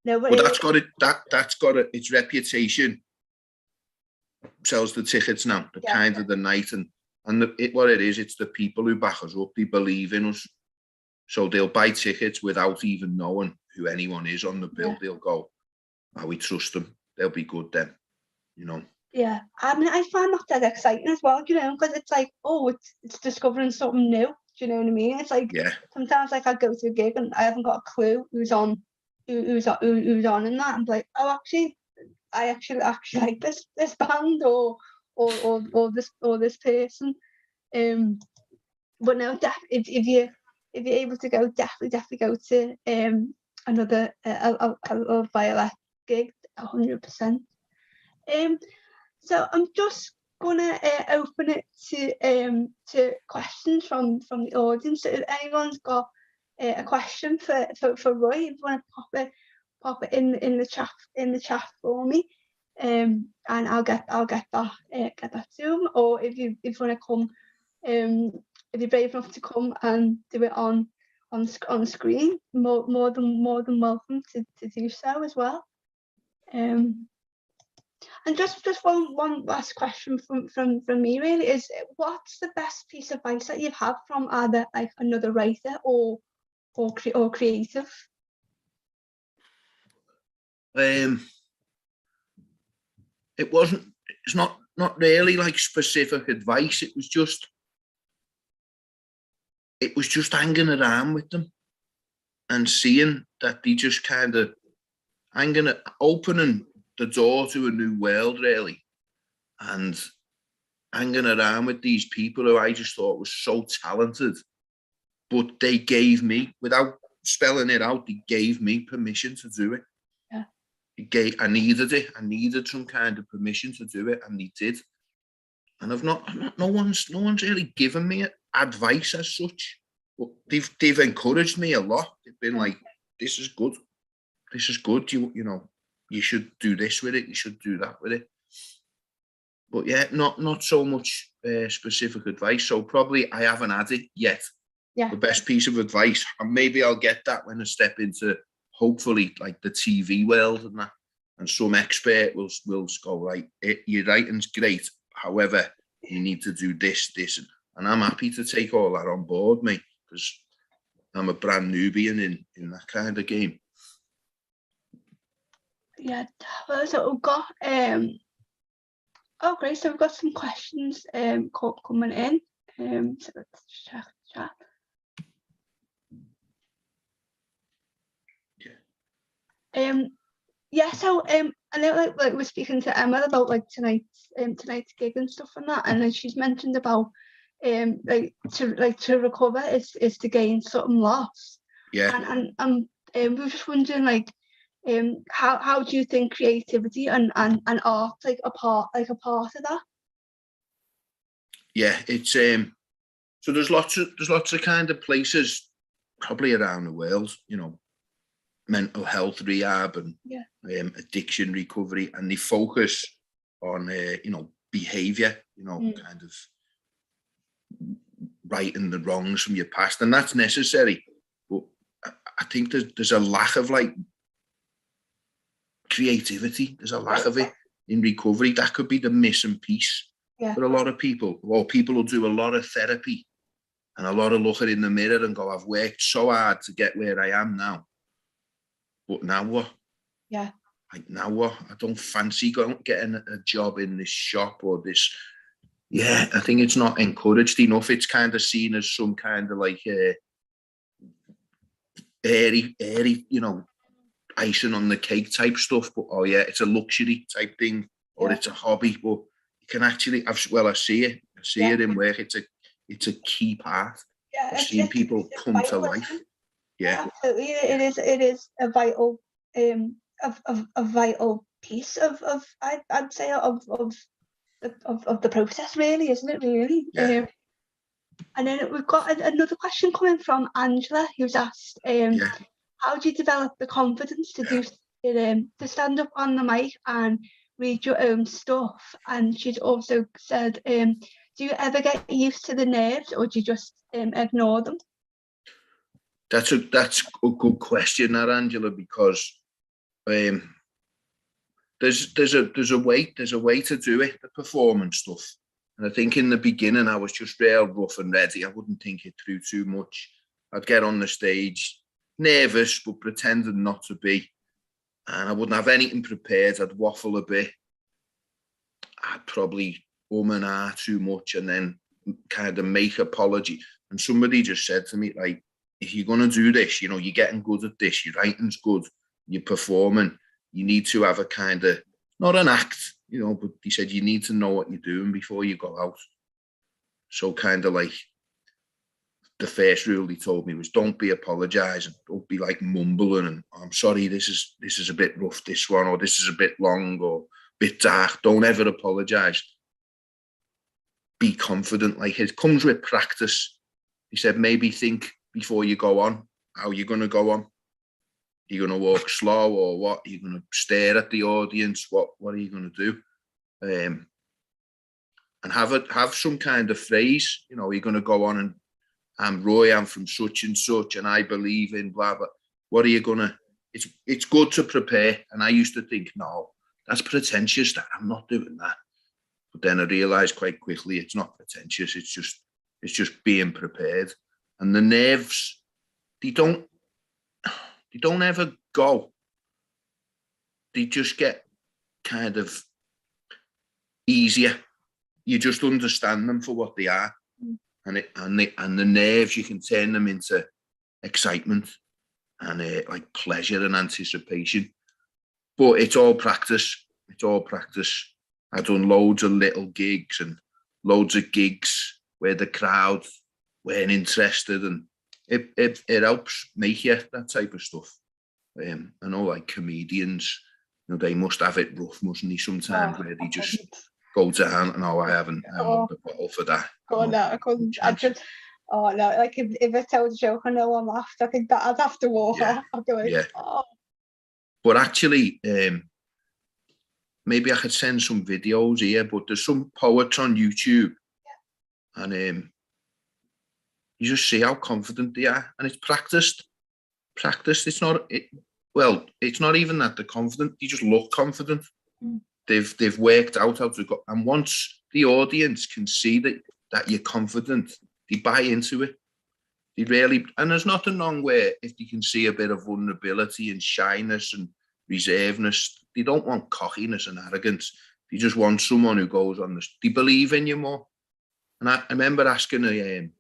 no, but
that's got its reputation. Sells the tickets now. The kind of the night, and what it is, it's the people who back us up. They believe in us, so they'll buy tickets without even knowing who anyone is on the bill. Yeah. They'll go, "Oh, we trust them. They'll be good then," you know.
Yeah, I mean, I find that exciting as well, you know, because it's like, oh, it's discovering something new. Do you know what I mean? It's like sometimes like I go to a gig and I haven't got a clue who's on in that. I'm like, oh, I actually like this band or this person. But no, if you're able to go, definitely go to another a Violet gig, 100%. So I'm just gonna open it to questions from the audience. So if anyone's got a question for Roy, if you want to pop it in the chat for me, and I'll get that to him. Or if you want to come, if you're brave enough to come and do it on screen, more than welcome to do so as well. And just one last question from me really is, what's the best piece of advice that you've had from either like another writer or creative?
It's not really like specific advice. It was just hanging around with them and seeing that they just kind of opening the door to a new world, really. and hanging around with these people who I just thought was so talented, but they gave me, without spelling it out, they gave me permission to do it.
Yeah.
I needed it. I needed some kind of permission to do it, and they did. And no one's really given me advice as such, but they've encouraged me a lot. They've been like, this is good. This is good. You know, you should do this with it. You should do that with it. But yeah, not so much specific advice. So probably I haven't had it yet.
Yeah.
The best piece of advice, and maybe I'll get that when I step into, hopefully, like the TV world and that. And some expert will go, right, your writing's great. However, you need to do this. And I'm happy to take all that on board, mate, because I'm a brand newbie in that kind of game.
Yeah, so we've got oh great, so we've got some questions coming in. So let's check the chat. Yeah, so I know like we're speaking to Emma about like tonight's gig and stuff and that, and then she's mentioned about to recover is to gain something lost.
Yeah.
And we were just wondering like how do you think creativity and art like a part of that?
Yeah, it's so there's lots of kind of places probably around the world, you know, mental health rehab and addiction recovery, and they focus on you know, behavior, you know, kind of righting the wrongs from your past, and that's necessary. But I think there's a lack of like creativity. There's a lack of it in recovery. That could be the missing piece for a lot of people. Well, people will do a lot of therapy and a lot of looking in the mirror and go, I've worked so hard to get where I am now, but now what?
Yeah.
Like, now what? I don't fancy getting a job in this shop or this. Yeah, I think it's not encouraged enough. It's kind of seen as some kind of like airy, you know, icing on the cake type stuff. But oh yeah, it's a luxury type thing, or it's a hobby. But you can actually, I see it. I see it in work. It's a key part of seeing people come to life. Yeah,
absolutely. It is a vital a vital piece of I'd say of the process, really, isn't it? Really.
Yeah.
And then we've got another question coming from Angela, who's asked, how do you develop the confidence to do to stand up on the mic and read your own stuff? And she's also said, do you ever get used to the nerves, or do you just ignore them?
That's a good question, that, Angela, because there's a way to do it, the performance stuff. And I think in the beginning I was just real rough and ready. I wouldn't think it through too much. I'd get on the stage nervous but pretending not to be, and I wouldn't have anything prepared. I'd waffle a bit. I'd probably and ah too much, and then kind of make apology. And somebody just said to me, like, if you're going to do this, you know, you're getting good at this, your writing's good, you're performing, you need to have a kind of, not an act, you know, but he said you need to know what you're doing before you go out. So kind of like the first rule he told me was, don't be apologising, don't be like mumbling and, oh, I'm sorry, this is a bit rough, this one, or this is a bit long or a bit dark. Don't ever apologise. Be confident. Like, it comes with practice. He said, maybe think before you go on, how you're going to go on. You're going to walk slow, or what? You're going to stare at the audience. What are you going to do? And have some kind of phrase. You know, you're going to go on and, I'm Roy, I'm from such and such, and I believe in blah, blah. What are you going to... It's good to prepare. And I used to think, no, that's pretentious, that I'm not doing that. But then I realised quite quickly it's not pretentious. It's just being prepared. And the nerves, they don't ever go. They just get kind of easier. You just understand them for what they are. And the nerves, you can turn them into excitement and like pleasure and anticipation. But it's all practice. It's all practice. I've done loads of little gigs and loads of gigs where the crowd weren't interested, and it helps make you that type of stuff. I know, like comedians, you know, they must have it rough, mustn't they? Sometimes where they just go down. No, I haven't. I'm on the bottle for that.
Oh no, I couldn't. I just. Oh no! Like if I tell a joke and no one laughed, I think that I'd have to walk off. I'd be like, oh.
But actually, maybe I could send some videos here. But there's some poets on YouTube, and you just see how confident they are, and it's practiced. It's not. It's not even that they're confident. They just look confident. They've worked out how to go, and once the audience can see that you're confident, they buy into it. They really, and there's nothing wrong where if they can see a bit of vulnerability and shyness and reservedness, they don't want cockiness and arrogance. They just want someone who goes on this. They believe in you more. And I remember asking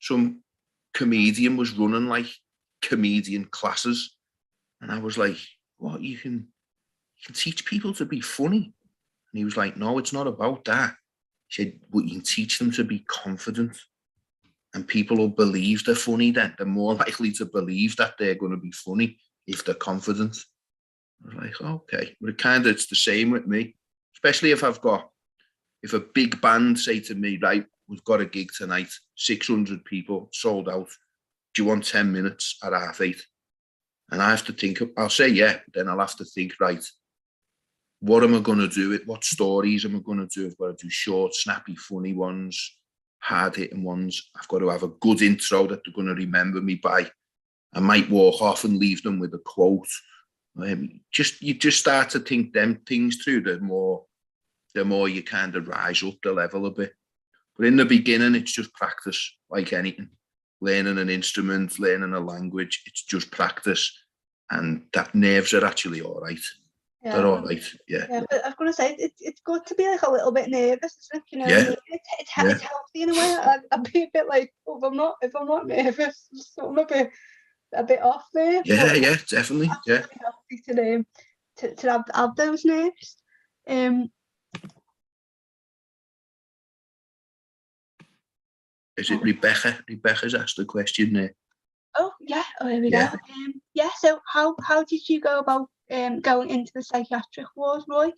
some comedian was running like comedian classes, and I was like, "What, you can teach people to be funny?" And he was like, "No, it's not about that." He said, "But you can teach them to be confident, and people will believe they're funny. Then they're more likely to believe that they're going to be funny if they're confident." I was like, "Okay," but it's the same with me, especially if a big band say to me, "Right, we've got a gig tonight, 600 people, sold out. Do you want 10 minutes at 8:30?" And I have to think, I'll say yeah, but then I'll have to think, right, what am I going to do? What stories am I going to do? I've got to do short, snappy, funny ones, hard-hitting ones. I've got to have a good intro that they're going to remember me by. I might walk off and leave them with a quote. You just start to think them things through. The more you kind of rise up the level a bit. But in the beginning, it's just practice, like anything. Learning an instrument, learning a language, it's just practice. And that nerves are actually all right. Yeah. They're all right, yeah.
Yeah, but I was going to say, it's good to be like a little bit nervous, isn't it? You know,
yeah.
It's healthy in a way. I'd be a bit like, oh, if I'm not nervous, I'm a bit off there.
Yeah, yeah, definitely, yeah.
It's healthy to have those nerves.
Is it Rebecca? Rebecca's asked a question there.
Oh yeah, here we go. So how did you go about going into the psychiatric ward, Roy?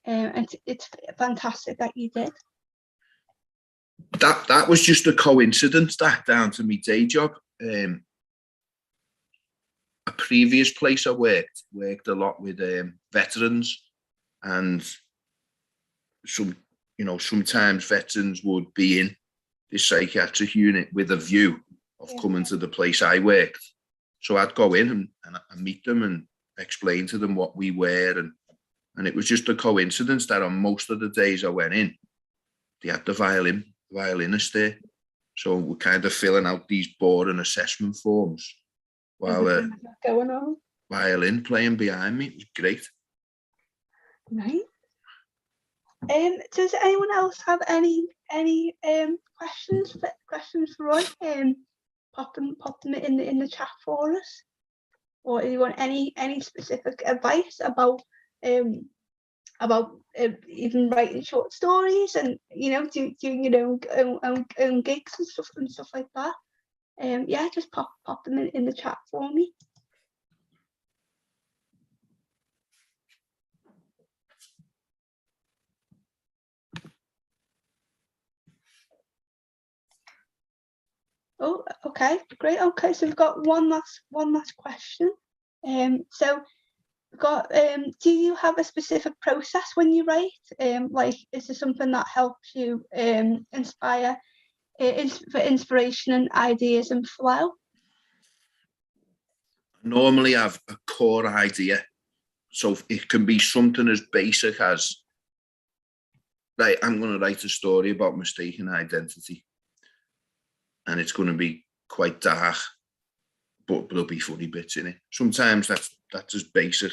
And it's fantastic that you did.
That was just a coincidence, that down to my day job. A previous place I worked a lot with veterans, and sometimes veterans would be in this psychiatric unit with a view of coming to the place I worked. So I'd go in and meet them and explain to them what we were, and it was just a coincidence that on most of the days I went in, they had the violinist there. So we're kind of filling out these boring assessment forms while
going on,
violin playing behind me. It was great.
Right. Does anyone else have any questions for Roy? Pop them in the chat for us. Or do you want any specific advice about even writing short stories and doing your own gigs and stuff like that? Just pop them in the chat for me. Oh, okay, great. Okay, so we've got one last question. So we've got, do you have a specific process when you write? Like, is there something that helps you inspire for inspiration and ideas and flow?
I normally have a core idea, so it can be something as basic as, right, I'm going to write a story about mistaken identity. And it's going to be quite dark, but there'll be funny bits in it. Sometimes that's as basic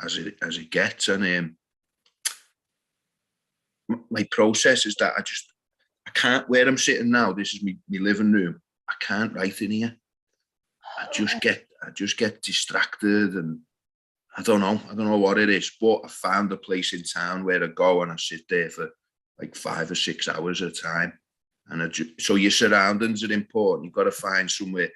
as it gets. And my process is that I can't, where I'm sitting now, this is my living room, I can't write in here. I just get distracted, and I don't know what it is, but I found a place in town where I go and I sit there for like 5 or 6 hours at a time. And so your surroundings are important. You've got to find somewhere.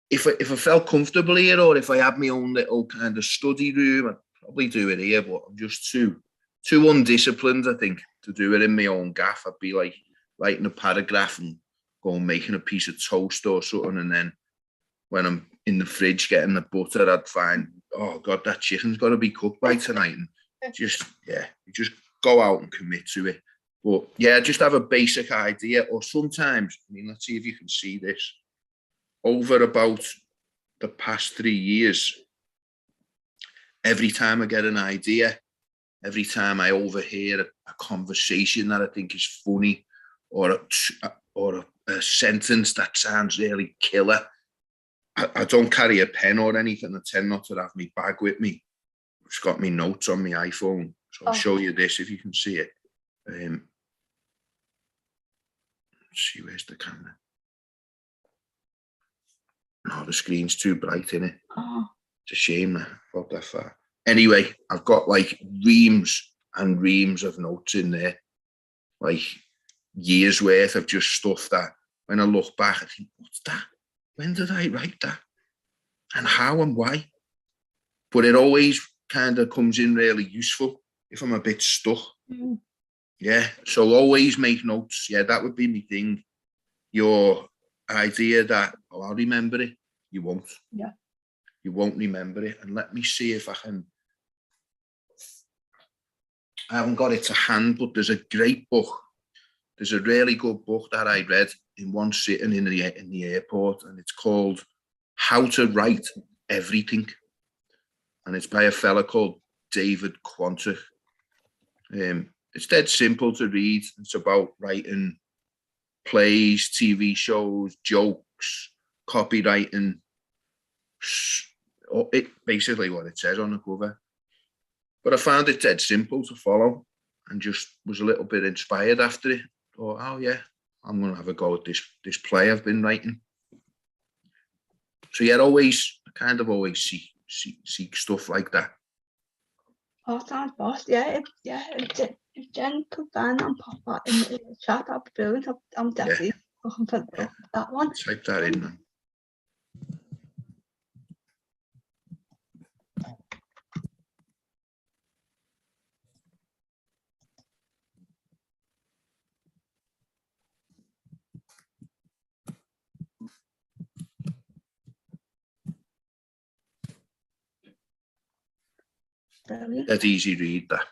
If I felt comfortable here, or if I had my own little kind of study room, I'd probably do it here, but I'm just too undisciplined, I think, to do it in my own gaff. I'd be like writing a paragraph and going making a piece of toast or something, and then when I'm in the fridge getting the butter, I'd find, oh God, that chicken's got to be cooked by tonight. And you just go out and commit to it. But yeah, just have a basic idea. Or sometimes, I mean, let's see if you can see this. Over about the past 3 years, every time I get an idea, every time I overhear a conversation that I think is funny, or a sentence that sounds really killer, I don't carry a pen or anything. I tend not to have my bag with me. It's got my notes on my iPhone. So I'll show you this if you can see it. Let's see, where's the camera? No, the screen's too bright, innit?
Oh.
It's a shame that I got that far. Anyway, I've got like reams and reams of notes in there, like years worth of just stuff that when I look back, I think, what's that? When did I write that? And how and why? But it always kind of comes in really useful if I'm a bit stuck.
Mm.
Yeah, so always make notes. Yeah, that would be my thing. Your idea that, oh, I'll remember it. You won't.
Yeah.
You won't remember it. And let me see if I can. I haven't got it to hand, but there's a great book. There's a really good book that I read in one sitting in the airport, and it's called How to Write Everything. And it's by a fella called David Quantick. It's dead simple to read. It's about writing plays, TV shows, jokes, copywriting. Basically what it says on the cover. But I found it dead simple to follow and just was a little bit inspired after it. Thought, oh yeah, I'm going to have a go at this play I've been writing. So yeah, I kind of always seek stuff like that.
Oh, sounds boss. Yeah, if Jen could find that and pop that in the chat, that'd be brilliant. I'm definitely looking for that one.
Type that in now.
Brilliant.
Dead easy read that.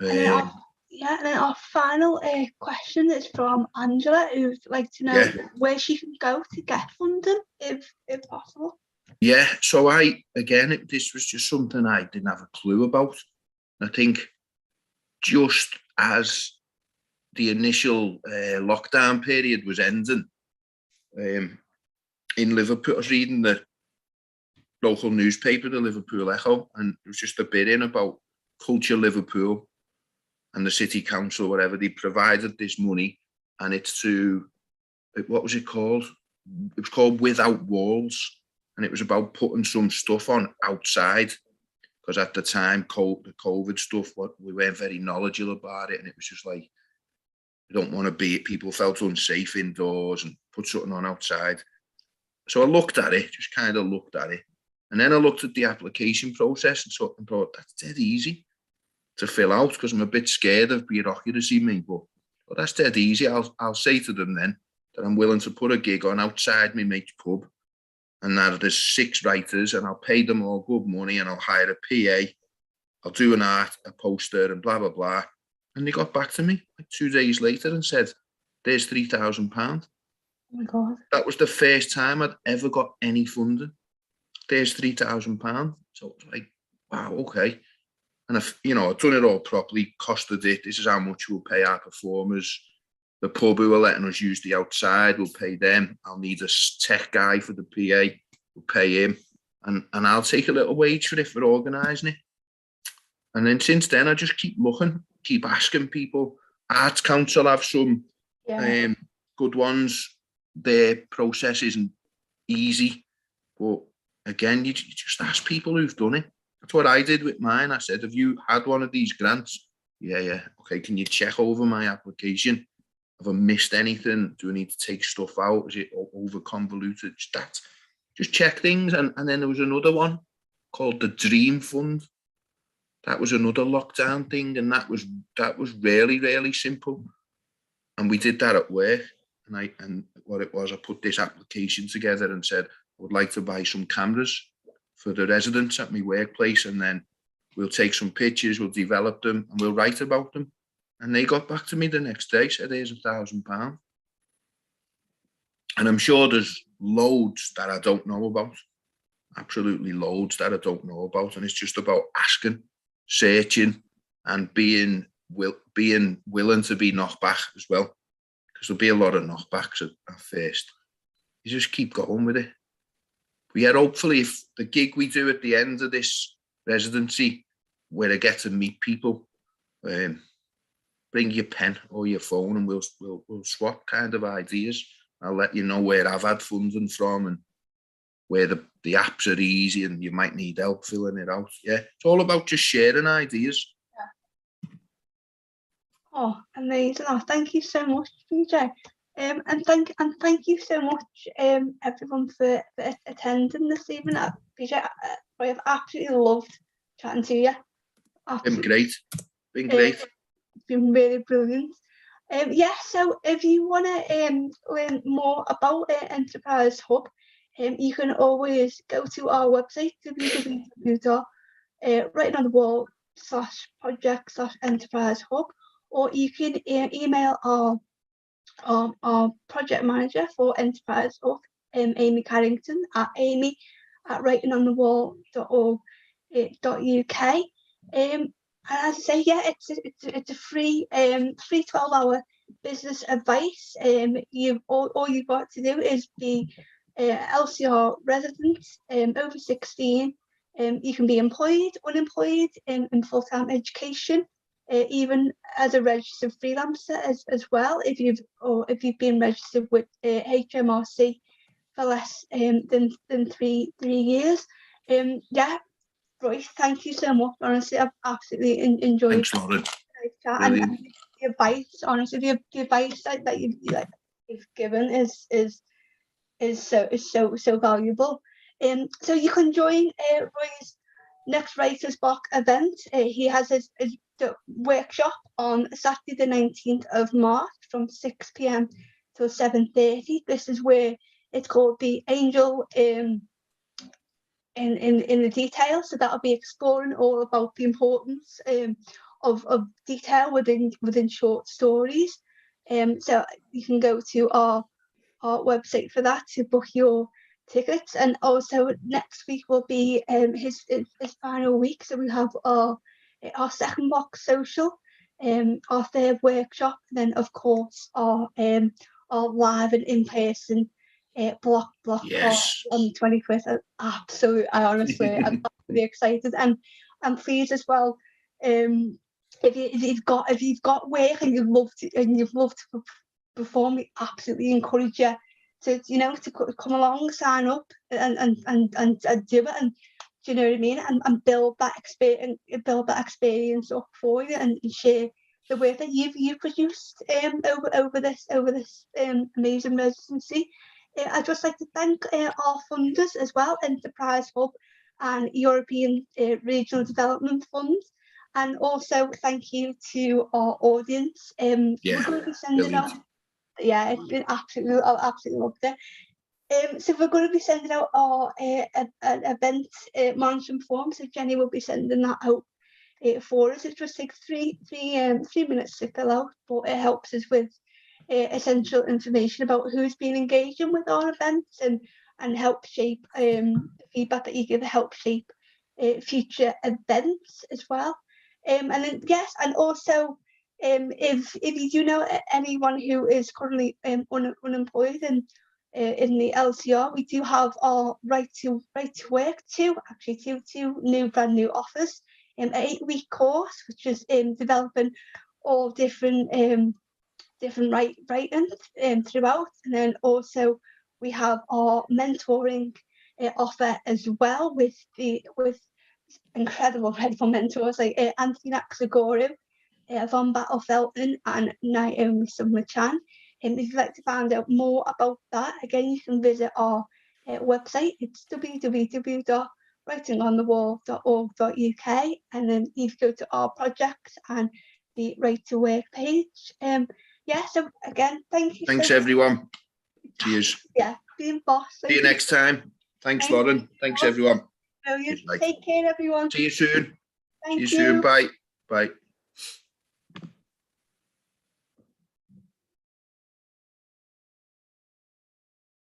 And then our final question is from Angela, who'd like to know where she can go to get funding, if possible.
Yeah, so this was just something I didn't have a clue about. I think just as the initial lockdown period was ending, in Liverpool, I was reading the local newspaper, the Liverpool Echo, and it was just a bit in about Culture Liverpool and the city council, whatever, they provided this money, and it's to, what was it called? It was called Without Walls, and it was about putting some stuff on outside, because at the time, the COVID stuff, we weren't very knowledgeable about it, and it was just like, we don't want to be, people felt unsafe indoors and put something on outside. So I looked at it, just kind of looked at it, and then I looked at the application process and thought, that's dead easy to fill out, because I'm a bit scared of bureaucracy, but that's dead easy. I'll say to them then that I'm willing to put a gig on outside my mate's pub, and that there's 6 writers, and I'll pay them all good money, and I'll hire a PA, I'll do a poster, and blah, blah, blah. And they got back to me like 2 days later and said, there's £3,000.
Oh my God.
That was the first time I'd ever got any funding. There's £3,000. So it's like, wow, okay. And I've done it all properly, costed it. This is how much we'll pay our performers. The pub who are letting us use the outside, we'll pay them. I'll need a tech guy for the PA, we'll pay him. And I'll take a little wage for it for organising it. And then since then, I just keep looking, keep asking people. Arts Council have some good ones. Their process isn't easy, but again, you just ask people who've done it. That's what I did with mine. I said, have you had one of these grants? Yeah. Okay, can you check over my application? Have I missed anything? Do I need to take stuff out? Is it over convoluted? Just check things. And then there was another one called the Dream Fund. That was another lockdown thing, and that was really, really simple. And we did that at work. And what it was, I put this application together and said, I would like to buy some cameras for the residents at my workplace, and then we'll take some pictures, we'll develop them, and we'll write about them. And they got back to me the next day, said, here's £1,000. And I'm sure there's loads that I don't know about. Absolutely loads that I don't know about. And it's just about asking, searching, and being willing to be knocked back as well. Because there'll be a lot of knockbacks at first. You just keep going with it. But yeah, hopefully if the gig we do at the end of this residency, where I get to meet people, bring your pen or your phone and we'll swap kind of ideas. I'll let you know where I've had funding from and where the apps are easy and you might need help filling it out. Yeah, it's all about just sharing ideas.
Yeah. Oh, amazing. Oh, thank you so much, PJ. And thank you so much, everyone, for attending this evening. PJ, I've absolutely loved chatting to you. Absolutely.
Been great.
It's been really brilliant. So if you want to learn more about Enterprise Hub, you can always go to our website, www.writingonthewall.project/Enterprise Hub, or you can email our project manager for Enterprise Hub, Amy Carrington, at amy@writingonthewall.org.uk. And as I say, yeah, it's a free 12-hour business advice. All you've got to do is be LCR resident, over 16. You can be employed, unemployed, in full-time education, even as a registered freelancer as well. If you've been registered with HMRC for less than 3 years. Royce, thank you so much. Honestly, I've absolutely enjoyed.
Thanks, Lauren.
And the advice, honestly, the advice that you've given is so valuable. So you can join Roy's next Writers Bloc event. He has his workshop on Saturday the 19th of March from 6 p.m. till 7:30. This is where it's called the Angel in the detail, so that'll be exploring all about the importance of detail within short stories. So you can go to our website for that to book your tickets. And also next week will be his final week, so we have our second block social, our third workshop, and then of course our live and in-person block
yes.
on the 21st. I'm honestly I'm really excited, and please as well, if you've got work and you'd love to perform, we absolutely encourage you to come along, sign up and do it, and do you know what I mean, and build that experience up for you, and share the work that you've produced over this amazing residency. I'd just like to thank our funders as well, Enterprise Hub and European Regional Development Fund, and also thank you to our audience. We're going to be sending out. Yeah, it's been absolutely, I absolutely loved it. So we're going to be sending out our event management form. So Jenny will be sending that out for us. It just takes three minutes to fill out, but it helps us with essential information about who's been engaging with our events, and help shape the feedback that you give, help shape future events as well. And then yes, and also if you do know anyone who is currently unemployed and in the LCR, we do have our right to work two brand new offers, an 8-week course which is developing all different writing throughout, and then also we have our mentoring offer as well with incredible mentors like Anthony Naxagorian, Von Battle Felton and Naomi Summer-Chan. If you'd like to find out more about that, again, you can visit our website. It's www.writingonthewall.org.uk, and then you can go to our projects and the Right to Work page. Yeah, so again, thank you.
Thanks, everyone. Cheers.
Yeah, being boss.
See you next time. Thanks, Lauren. Thanks, everyone.
Brilliant. Take care, everyone.
See you soon.
Thank you.
See you soon. Bye. Bye.